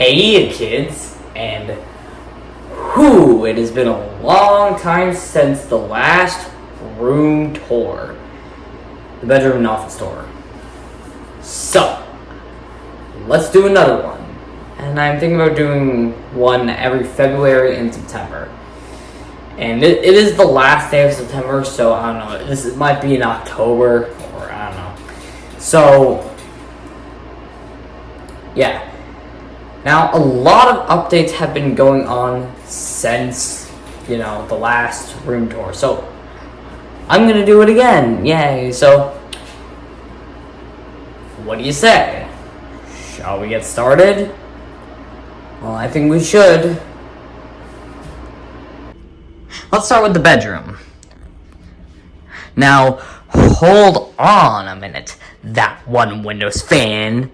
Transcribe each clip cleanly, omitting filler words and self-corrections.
Hey kids, and it has been a long time since the last room tour, the bedroom and office tour. So, let's do another one. And I'm thinking about doing one every February and September. And it is the last day of September, so I don't know, this might be in October, or I don't know. So, yeah. Now, a lot of updates have been going on since, the last room tour. So, I'm going to do it again. Yay. So, what do you say? Shall we get started? Well, I think we should. Let's start with the bedroom. Now, hold on a minute. That one Windows fan.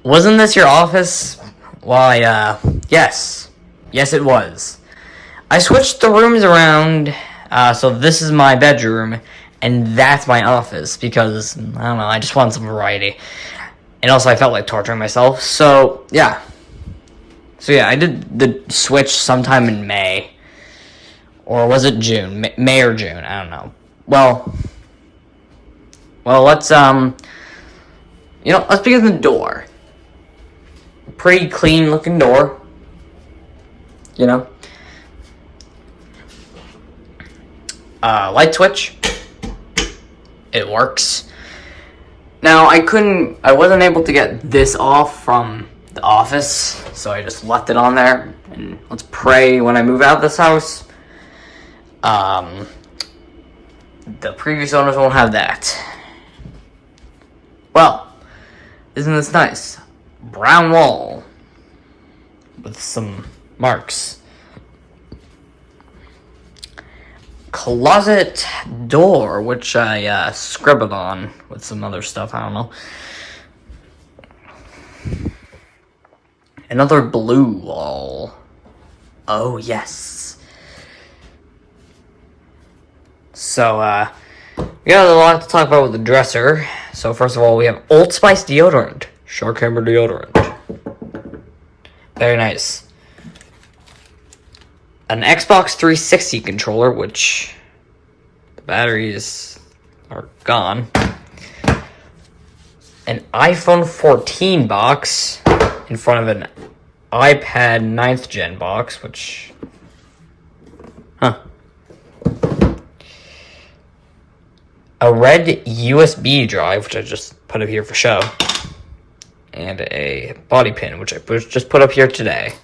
Wasn't this your office? Why, yes. Yes, it was. I switched the rooms around, so this is my bedroom, and that's my office, because, I don't know, I just wanted some variety. And also, I felt like torturing myself, so, yeah. So, yeah, I did the switch sometime in May. Or was it June? May or June, I don't know. Well, let's begin the door. Pretty clean looking door. Light switch. It works. Now, I wasn't able to get this off from the office, so I just left it on there. And let's pray when I move out of this house. The previous owners won't have that. Well, isn't this nice? Brown wall with some marks. Closet door, which I scribbled on with some other stuff, I don't know. Another blue wall. Oh, yes. So, we got a lot to talk about with the dresser. So, first of all, we have Old Spice deodorant. Shark Hammer deodorant. Very nice. An Xbox 360 controller, which the batteries are gone. An iPhone 14 box in front of an iPad 9th gen box, which... A red USB drive, which I just put up here for show. And a body pin, which I just put up here today.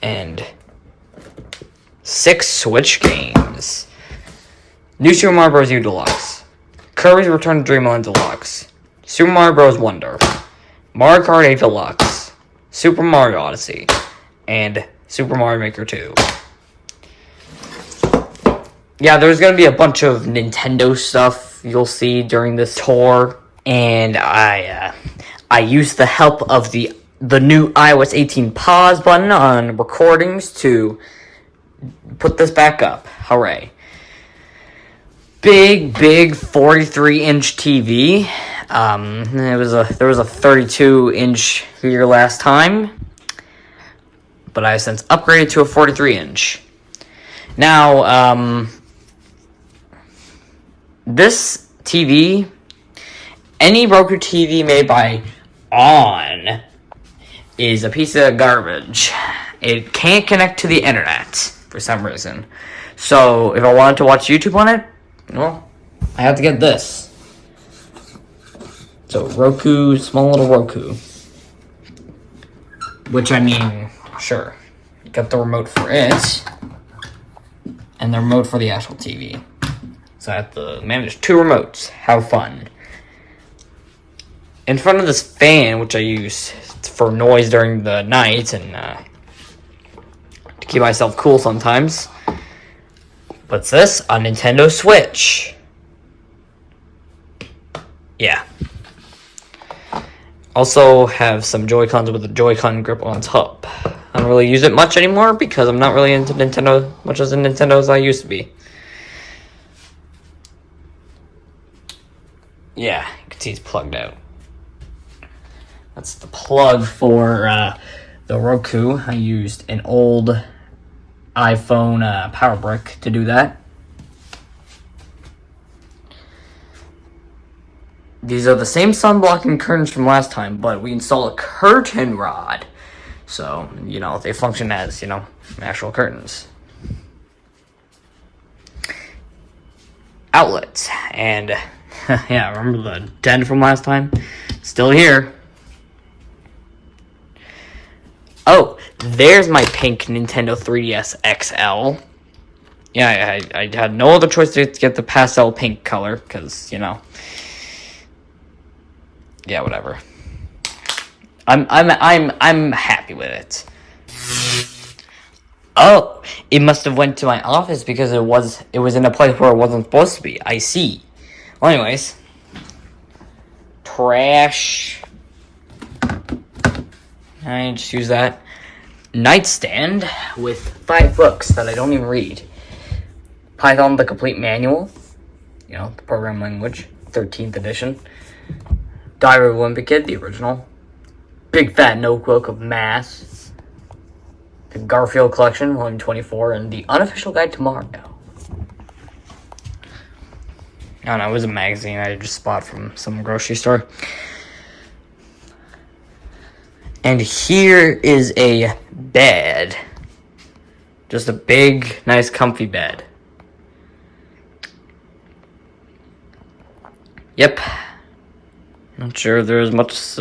And 6 Switch games. New Super Mario Bros. U Deluxe. Kirby's Return to Dreamland Deluxe. Super Mario Bros. Wonder. Mario Kart 8 Deluxe. Super Mario Odyssey. And Super Mario Maker 2. Yeah, there's going to be a bunch of Nintendo stuff you'll see during this tour. And I used the help of the new iOS 18 pause button on recordings to put this back up. Hooray. Big 43-inch TV. There was a 32-inch here last time. But I have since upgraded to a 43-inch. Now, this TV, any Roku TV made by On, is a piece of garbage. It can't connect to the internet for some reason. So, if I wanted to watch YouTube on it, well, I have to get this. So, Roku, small little Roku. Which, sure, got the remote for it, and the remote for the actual TV. So I have to manage 2 remotes. How fun. In front of this fan, which I use for noise during the night and to keep myself cool sometimes. What's this? A Nintendo Switch. Yeah. Also have some Joy-Cons with a Joy-Con grip on top. I don't really use it much anymore because I'm not really into Nintendo much as a Nintendo as I used to be. Yeah, you can see it's plugged out. That's the plug for the Roku. I used an old iPhone power brick to do that. These are the same sun-blocking curtains from last time, but we installed a curtain rod. So, you know, they function as, you know, actual curtains. Outlets. And, yeah, remember the dent from last time? Still here. Oh, there's my pink Nintendo 3DS XL. Yeah, I had no other choice to get the pastel pink color, because, you know. Yeah, whatever. I'm happy with it. Oh, it must have went to my office because it was in a place where it wasn't supposed to be. I see. Well, anyways, trash. I just use that nightstand with 5 books that I don't even read. Python: The Complete Manual. You know, the program language, 13th edition. Diary of a Wimpy Kid, the original. Big Fat Notebook of Math. The Garfield Collection, volume 24, and The Unofficial Guide to Mario. I don't know, it was a magazine I just bought from some grocery store. And here is a bed. Just a big, nice, comfy bed. Yep. Not sure there's much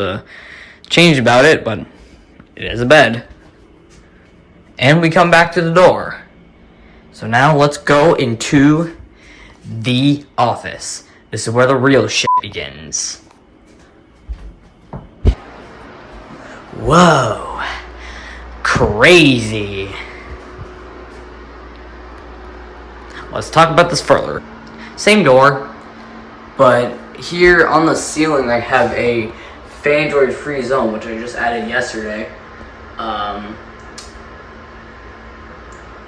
change about it, but it is a bed. And we come back to the door. So now let's go into the office. This is where the real shit begins. Whoa. Crazy. Let's talk about this further. Same door, but here on the ceiling I have a Fandroid free zone, which I just added yesterday.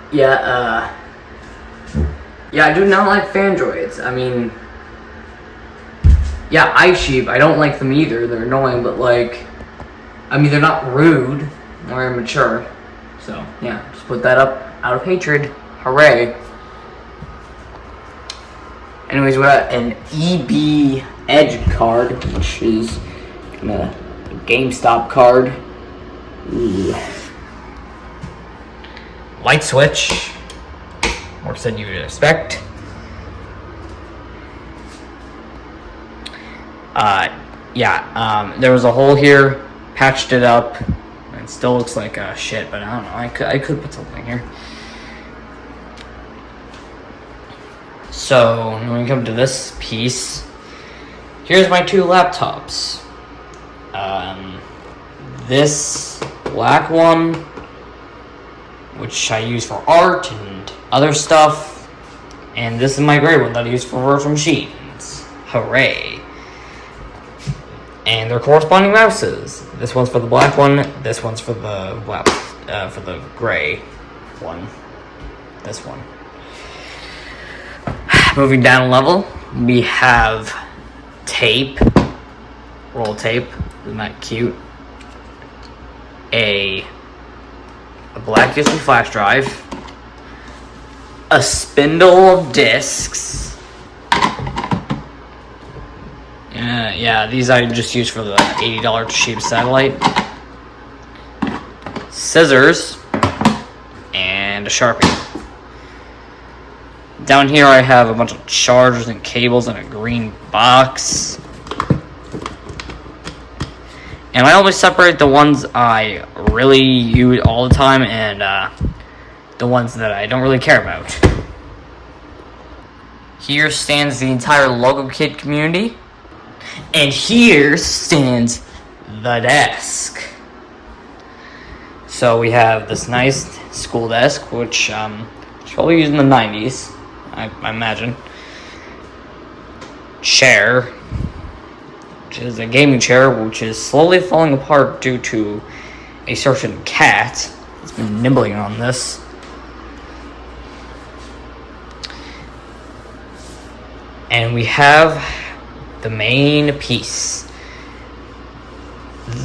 Yeah, I do not like Fandroids. I mean, yeah, iSheep, I don't like them either. They're annoying, but like, I mean, they're not rude or immature. So, yeah, just put that up out of hatred. Hooray. Anyways, we got an EB Edge card, which is a GameStop card. Ooh. Light switch. Works than you would expect. There was a hole here. Patched it up. It still looks like shit, but I don't know. I could put something here. So, when we come to this piece, here's my 2 laptops. This black one, which I use for art and other stuff, and this is my gray one that I use for virtual machines. Hooray. And their corresponding mouses. This one's for the black one, this one's for the gray one. This one. Moving down a level, we have tape, roll tape, isn't that cute? A black USB flash drive, a spindle of discs. Yeah, these I just used for the $80 cheap satellite. Scissors, and a Sharpie. Down here I have a bunch of chargers and cables in a green box. And I always separate the ones I really use all the time and the ones that I don't really care about. Here stands the entire Logo Kid community. And here stands the desk. So we have this nice school desk, which was probably used in the 90s. I imagine. Chair, which is a gaming chair, which is slowly falling apart due to a certain cat that's been nibbling on this. And we have the main piece.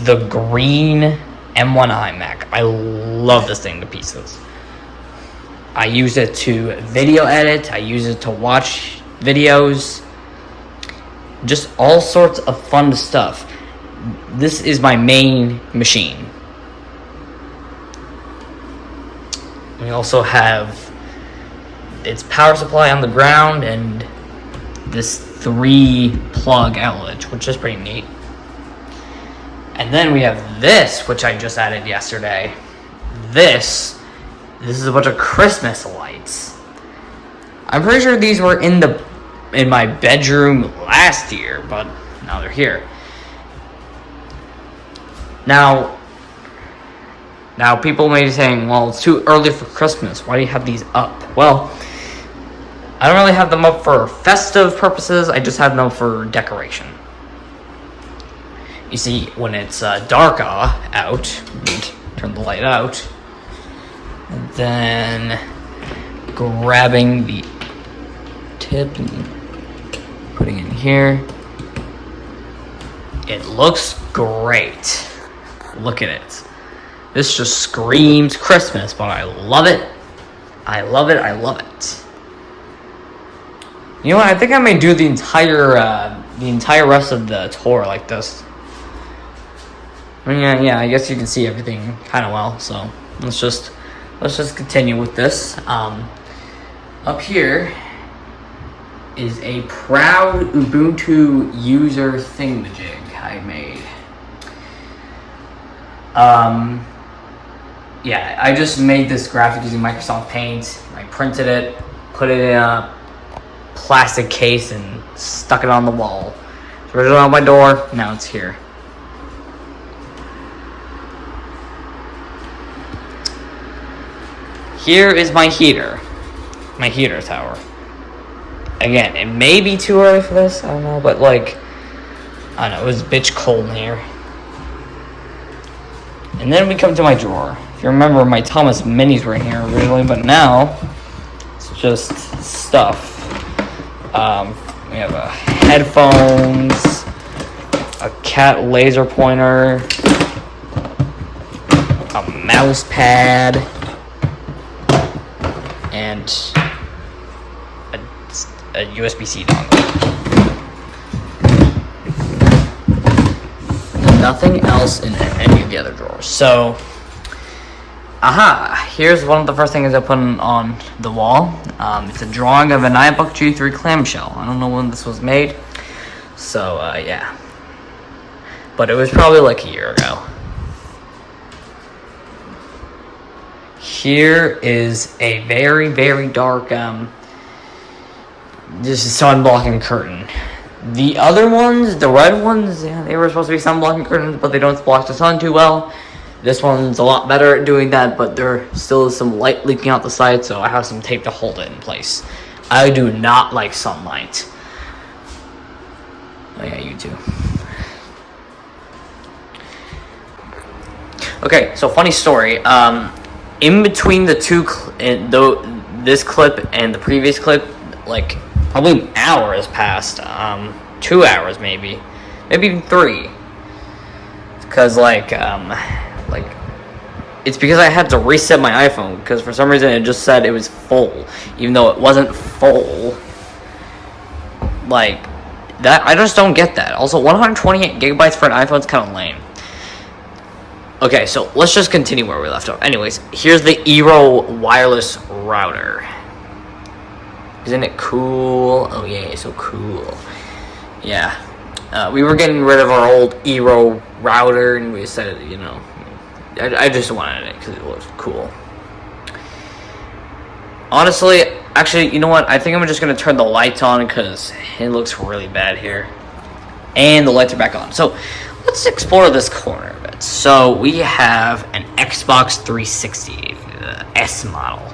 the green M1 iMac. I love this thing to pieces. I use it to video edit. I use it to watch videos. Just all sorts of fun stuff. This is my main machine. We also have its power supply on the ground and this 3-plug outlet, which is pretty neat. And then we have this, which I just added yesterday. This is a bunch of Christmas lights. I'm pretty sure these were in my bedroom last year, but now they're here. Now people may be saying, well, it's too early for Christmas. Why do you have these up? Well, I don't really have them up for festive purposes. I just have them for decoration. You see, when it's dark out, turn the light out, and then grabbing the tip and putting it in here, it looks great. Look at it. This just screams Christmas, but I love it. I love it. I love it. You know what? I think I may do the entire rest of the tour like this. Yeah, I guess you can see everything kind of well. So let's just continue with this. Up here is a proud Ubuntu user thingamajig I made. Yeah, I just made this graphic using Microsoft Paint. I printed it, put it in a plastic case, and stuck it on the wall. So it's on my door. Now it's here. Here is my heater tower. Again, it may be too early for this, I don't know, but like, I don't know, it was bitch cold in here. And then we come to my drawer. If you remember, my Thomas Minis were in here originally, but now it's just stuff. We have headphones, a cat laser pointer, a mouse pad, and a USB-C dongle. Nothing else in any of the other drawers. So, here's one of the first things I put on the wall. It's a drawing of an iBook G3 clamshell. I don't know when this was made. So, yeah. But it was probably like a year ago. Here is a very, very dark, just sun blocking curtain. The other ones, the red ones, yeah, they were supposed to be sun blocking curtains, but they don't block the sun too well. This one's a lot better at doing that, but there still is some light leaking out the side, so I have some tape to hold it in place. I do not like sunlight. Oh yeah, you too. Okay, so funny story. In between the two, this clip and the previous clip, like probably an hour has passed. 2 hours maybe even 3. Because it's because I had to reset my iPhone because for some reason it just said it was full, even though it wasn't full. Like that, I just don't get that. Also, 128 gigabytes for an iPhone is kind of lame. Okay, so let's just continue where we left off. Anyways, here's the Eero wireless router. Isn't it cool? Oh yeah, so cool. Yeah. We were getting rid of our old Eero router, and we decided, you know, I just wanted it because it looked cool. Honestly, actually, you know what? I think I'm just going to turn the lights on because it looks really bad here. And the lights are back on. So, let's explore this corner a bit. So, we have an Xbox 360, the S model.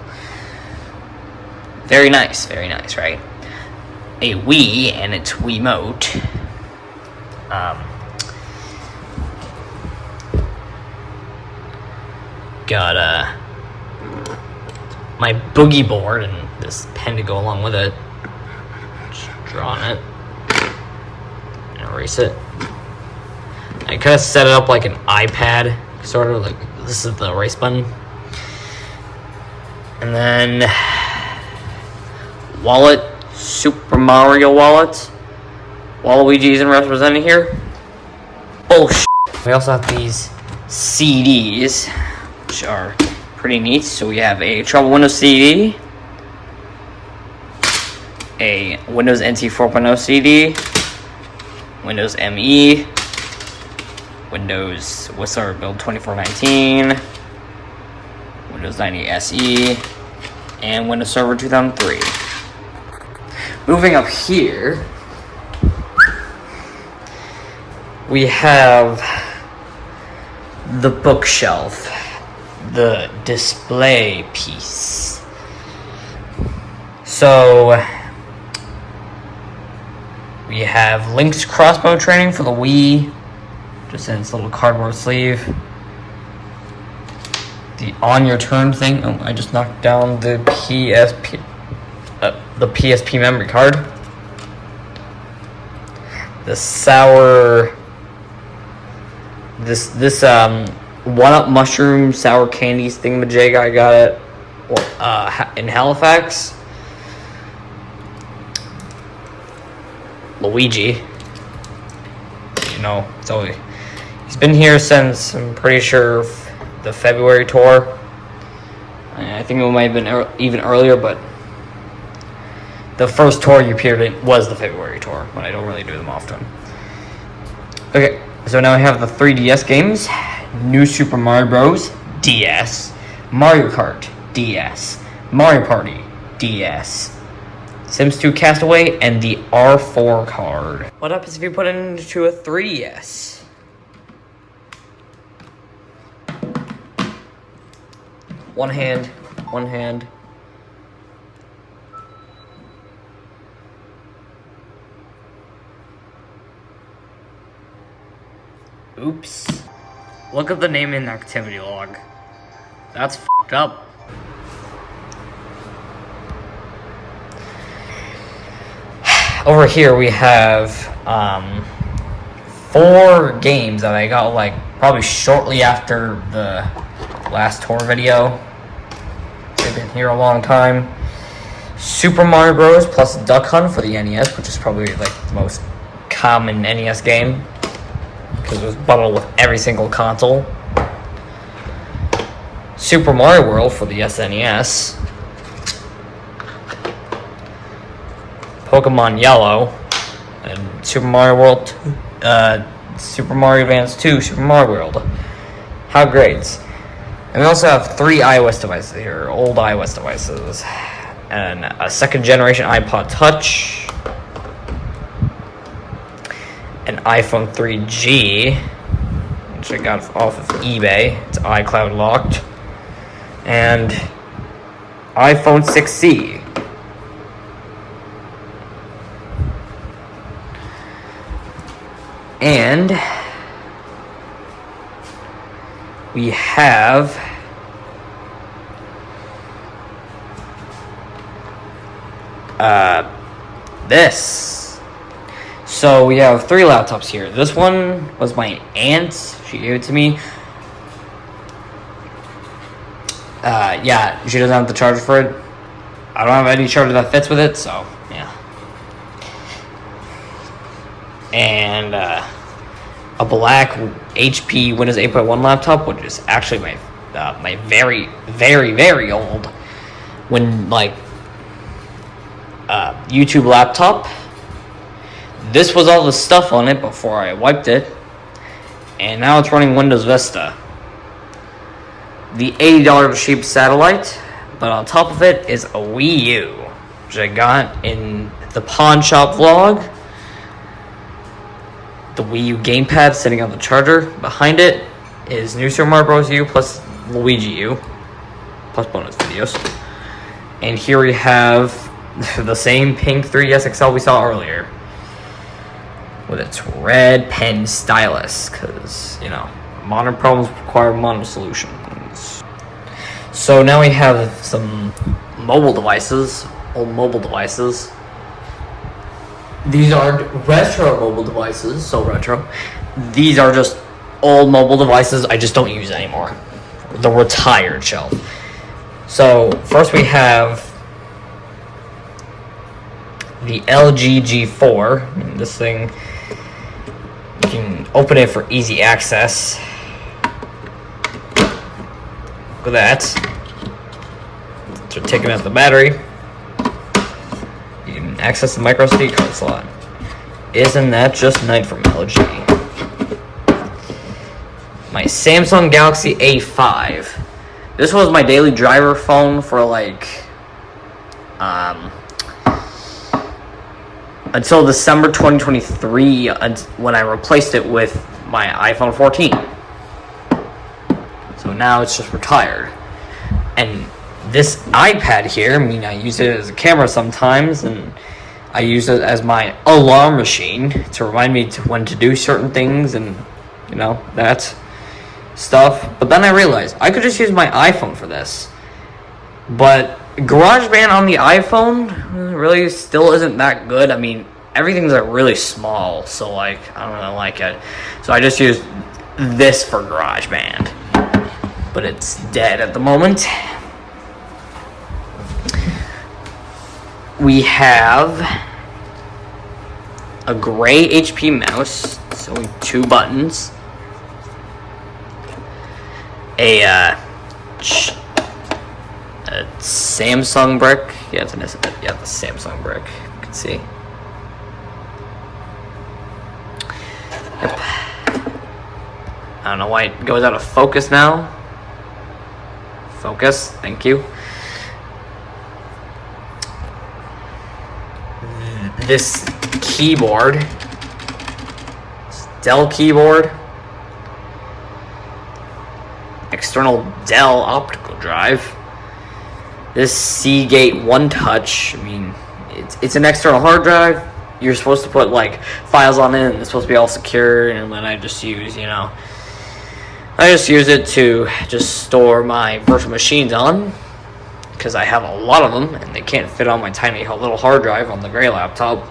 Very nice, right? A Wii and its Wiimote. Got my boogie board and this pen to go along with it. Just draw on it and erase it. I could have set it up like an iPad, sort of like this is the erase button. And then wallet, Super Mario wallet. Waluigi isn't represented here. Bullshit. We also have these CDs, which are pretty neat. So we have a Trouble Windows CD, a Windows NT 4.0 CD, Windows ME, Windows Whistler Build 2419, Windows 90 SE, and Windows Server 2003. Moving up here, we have the bookshelf, the display piece. So we have Link's crossbow training for the Wii, just in its little cardboard sleeve. The on your turn thing. Oh, I just knocked down the PSP memory card. The sour. This 1-Up mushroom sour candies thingamajig. I got it in Halifax. Luigi. You know, it's always, he's been here since, I'm pretty sure, the February tour. I think it might have been even earlier, but the first tour you appeared in was the February tour, but I don't really do them often. Okay, so now I have the 3DS games. New Super Mario Bros. DS. Mario Kart. DS. Mario Party. DS. Sims 2 Castaway, and the R4 card. What happens if you put it into a 3DS? One hand. Oops. Look at the name in the activity log. That's f***ed up. Over here we have 4 games that I got like probably shortly after the last tour video. They've been here a long time. Super Mario Bros. Plus Duck Hunt for the NES, which is probably like the most common NES game because it was bundled with every single console. Super Mario World for the SNES. Pokemon Yellow, and Super Mario World, Super Mario Advance 2, Super Mario World. How great. And we also have 3 iOS devices here, old iOS devices, and a second generation iPod Touch, an iPhone 3G, which I got off of eBay, it's iCloud locked, and iPhone 6C. And we have this. So we have 3 laptops here. This one was my aunt's. She gave it to me. Yeah, she doesn't have the charger for it. I don't have any charger that fits with it, so yeah. And a black HP Windows 8.1 laptop, which is actually my my very, very, very old YouTube laptop. This was all the stuff on it before I wiped it, and now it's running Windows Vista. The $80 cheap satellite, but on top of it is a Wii U, which I got in the pawn shop vlog. The Wii U gamepad sitting on the charger. Behind it is New Super Mario Bros. U plus Luigi U, plus bonus videos. And here we have the same pink 3DS XL we saw earlier, with its red pen stylus, because, you know, modern problems require modern solutions. So now we have some mobile devices, old mobile devices. These aren't retro mobile devices, so retro. These are just old mobile devices I just don't use anymore. The retired shelf. So, first we have the LG G4. This thing, you can open it for easy access. Look at that. So taking out the battery. You can access the micro SD card slot. Isn't that just nice from LG? My Samsung Galaxy A5. This was my daily driver phone for until December 2023, when I replaced it with my iPhone 14. So now it's just retired. And this iPad here, I mean, I use it as a camera sometimes, and I use it as my alarm machine to remind me when to do certain things, and that stuff. But then I realized I could just use my iPhone for this. But GarageBand on the iPhone really still isn't that good. I mean, everything's really small, so I don't really like it. So I just use this for GarageBand. But it's dead at the moment. We have a gray HP mouse. It's only 2 buttons. A Samsung brick. Yeah, the Samsung brick. You can see. Yep. I don't know why it goes out of focus now. Focus. Thank you. This keyboard. Dell keyboard. External Dell optical drive. This Seagate One Touch. I mean, it's an external hard drive. You're supposed to put files on it, and it's supposed to be all secure. And then I just use it to just store my virtual machines on, because I have a lot of them, and they can't fit on my tiny little hard drive on the gray laptop.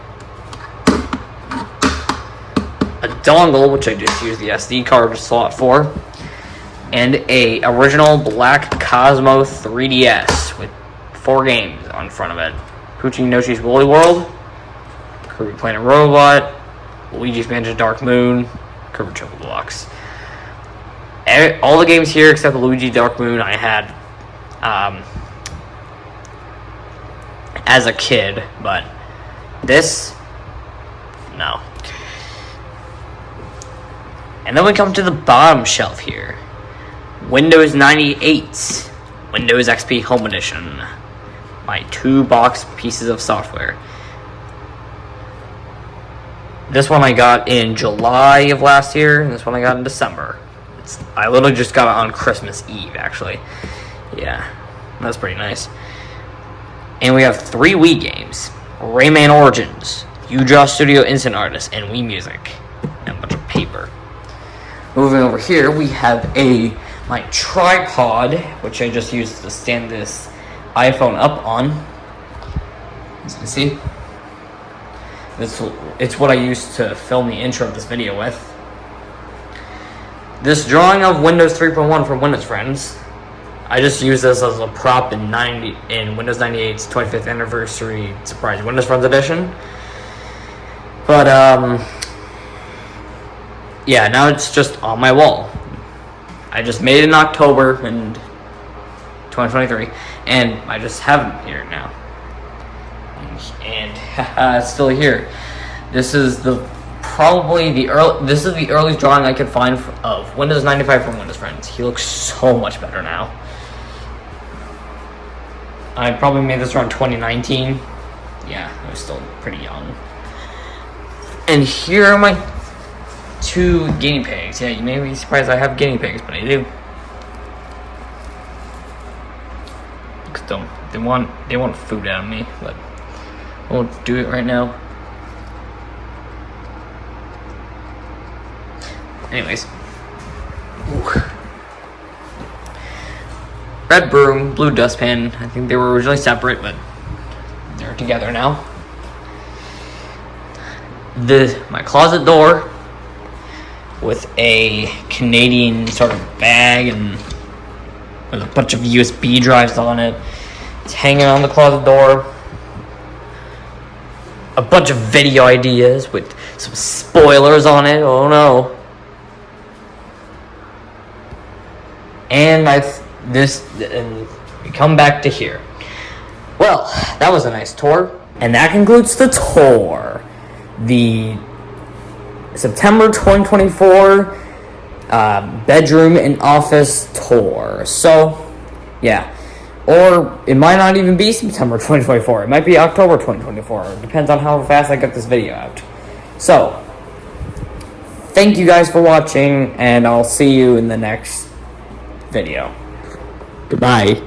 A dongle, which I just use the SD card slot for. And a original black Cosmo 3DS with 4 games on front of it. Poochie Yoshi's Woolly World, Kirby Planet Robot, Luigi's Mansion Dark Moon, Kirby Triple Deluxe. All the games here except Luigi Dark Moon I had as a kid, but this, no. And then we come to the bottom shelf here. Windows 98, Windows XP Home Edition. My 2-box pieces of software. This one I got in July of last year, and this one I got in December. I literally just got it on Christmas Eve, actually. Yeah, that's pretty nice. And we have 3 Wii games. Rayman Origins, Udraw Studio Instant Artist, and Wii Music. And a bunch of paper. Moving over here, we have my tripod, which I just used to stand this iPhone up on. As you can see, it's what I used to film the intro of this video with. This drawing of Windows 3.1 from Windows Friends, I just used this as a prop in Windows 98's 25th anniversary surprise Windows Friends edition. But yeah, now it's just on my wall. I just made it in October in 2023, and I just have it here now. And it's still here. This is the earliest drawing I could find of Windows 95 from Windows Friends. He looks so much better now. I probably made this around 2019. Yeah, I was still pretty young. And here are my 2 guinea pigs. Yeah, you may be surprised I have guinea pigs, but I do. They want food out of me, but I won't do it right now. Anyways. Ooh. Red broom, blue dustpan. I think they were originally separate, but they're together now. my closet door with a Canadian sort of bag and with a bunch of USB drives on it. It's hanging on the closet door. A bunch of video ideas with some spoilers on it. Oh no. And we come back to here. Well, that was a nice tour. And that concludes the tour. The September 2024 bedroom and office tour. So, yeah. Or it might not even be September 2024. It might be October 2024. It depends on how fast I get this video out. So, thank you guys for watching, and I'll see you in the next video. Goodbye.